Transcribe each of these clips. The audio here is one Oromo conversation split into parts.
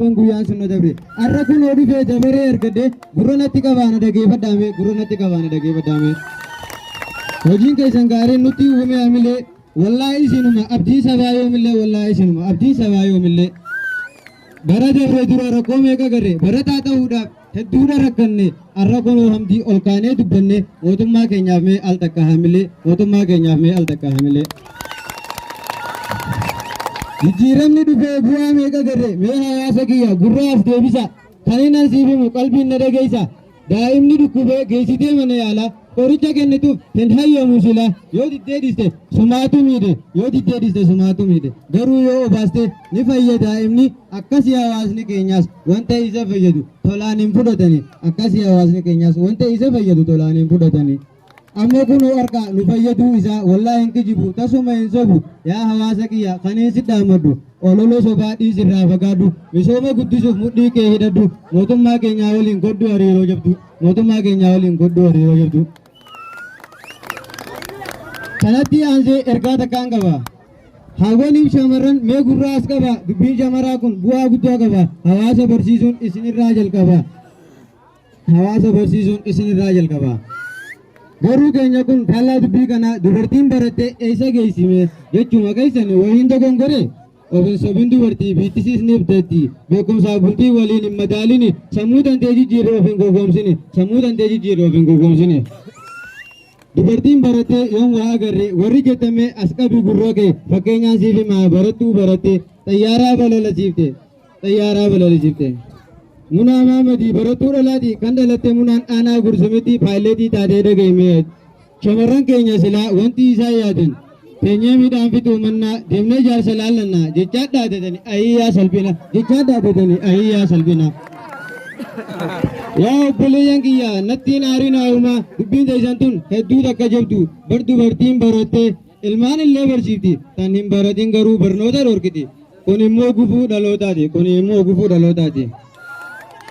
Rabban guyyaan sun na dabre. Arra kun dhufee dabaree ergadde gurranatti qabaana dhageeffadhaame gurranatti qabaana dhageeffadhaame. Hojiin keessan gaariin nutti uume amillee wallaahi isinuma abdii sabaa yoomillee wallaahi isinuma abdii sabaa yoomillee. Bara dabre dura rakkoo meeqa garre barataa ta'uudhaaf hedduudha rakkanne arra kunoo hamdii ol kaanee dubbanne mootummaa keenyaaf mee al takka hamillee mootummaa keenyaaf mee al takka hamillee. Jijjiiramni dhufee bu'aa meeqa garre mee hawaasa kiyya gurraaf deebisa kan inni ansiif himu qalbiin na dhageessa daa'imni dhukkubee geessitee mana yaalaa qoricha kennituuf hin hayyamu sila yoo diddee dhiste sumaatu miidhe yoo diddee dhiste sumaatu miidhe garuu yoo obaaste ni fayyada daa'imni akkasii hawaasni keenyaas wanta isa fayyadu tolaan hin fudhatani akkasii hawaasni keenyaas wanta isa fayyadu tolaan hin fudhatani. Amma kunoo harka nu fayyaduu isaa wallaahi hin kijibu tasuma hin sobu yaa hawaasa kiyya kaneen si dhaamadhu ololoo sobaa dhiisirraa fagaadhu misooma guddisuuf mudhii kee hidhadhu mootummaa keenyaa waliin godhu hariiroo jabdu mootummaa keenyaa waliin godhu hariiroo jabdu. Kanatti aansee ergaa takkaan qaba. Hawwaniif shamarran mee gurraa as qaba dubbiin shamaraa kun bu'aa guddaa qaba hawaasa barsiisuun isinirraa jalqaba hawaasa barsiisuun isinirraa jalqaba. Garuu keenya kun faallaa dubbii kana dubartiin barattee eessa geessime jechuma keessan wayiin dogongore ofiin sobiin dubartii biittisiisneef deetti beekumsaa bultii waliin hin madaalini sammuu tantee jijjiirre ofiin gowwoomsine sammuu tantee jijjiirre ofiin gowwoomsine. Dubartiin barattee yoom waa agarre warri jettame as qabi gurroo kee fakkeenyaan siif himaa barattuu baratte xayyaaraa balalasiifte. Munaa Maamadi barattuu dhalaati kan dhalatte munaan aanaa gursumitti paayileetii taatee dhagahimee shamarran keenya silaa wanti isaa yaadan teenyee midhaan fixuu mannaa deemnee jaarsa laallannaa jechaa dhaadatanii ayyaa salphina jechaa dhaadatanii ayyaa salphina. Yaa obboleeyyan kiyya nattiin aariin haa'umaa dubbiin teessan tun hedduu takka jabdu bar dubartiin barattee ilmaan illee barsiifti tan hin baratin garuu barnoota dhorkiti kun immoo gufuu dhalootaati.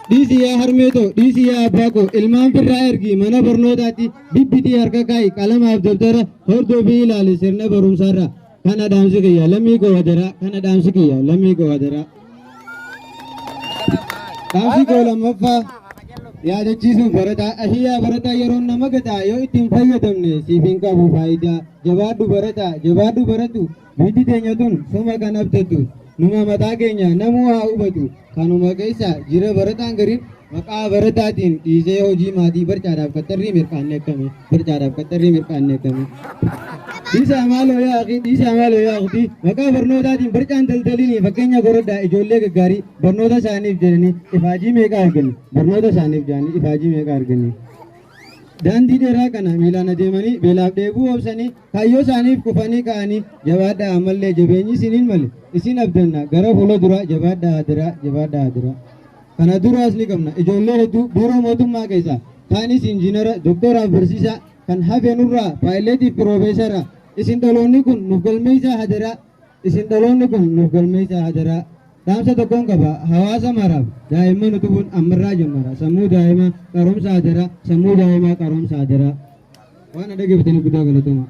Dhiisiyaa harmeeto dhiisiyaa abbaako ilmaan firraa ergi mana barnootaatti bibbitii harka kaa'i qalamaaf dabtara hordofii ilaali sirna barumsaarra kana dhaamsi kiyya lammii koo wadaraa kana dhaamsi kiyya lammii koo wadaraa. Dhaamsi koo lammaffaa yaadachiisuuf barataa ahiyyaa barataa yeroo nama gataa yoo ittiin fayyadamne siif hin qabu faayidaa jabaadhu barataa jabaadhu baratu biyyi teenya tun suma kan abdattu numa mataa keenya namuu haa hubatu kanuma keessa jira barataan gariin maqaa barataatiin dhiisee hojii maatii barcaadhaaf qaxarrii mirqaanneeffame dhiisaa maaloo yaa akhi maqaa barnootaatiin barcaan daldalini fakkeenya gorodhaa ijoollee gaggaarii barnoota isaaniif jedhanii ifaajii meeqa arganni barnoota isaaniif jedhanii ifaajii meeqa arganni. Daandii dheeraa kana miilaan adeemanii beelaaf dheebuu obsanii kaayyoo isaaniif kufanii ka'anii jabaadhaa ammallee jabeenyi isiniin male isin abdanna gara fuula dura jabaadhaa dira. Kana duraas ni qabna ijoollee hedduu biiroo mootummaa keessa kaanis injiinara doktooraaf barsiisaa kan hafe nurraa paayileetiif piroofeesara isin dhaloonni kun nuuf galmeessaa hadaraa. Dhaamsa tokkoon qaba hawaasa maraaf daa'imman utubuun ammarraa jammara sammuu daa'imaa qaroomsa hadaraa waan dhaggeeffatanii guddaa galatoomaa.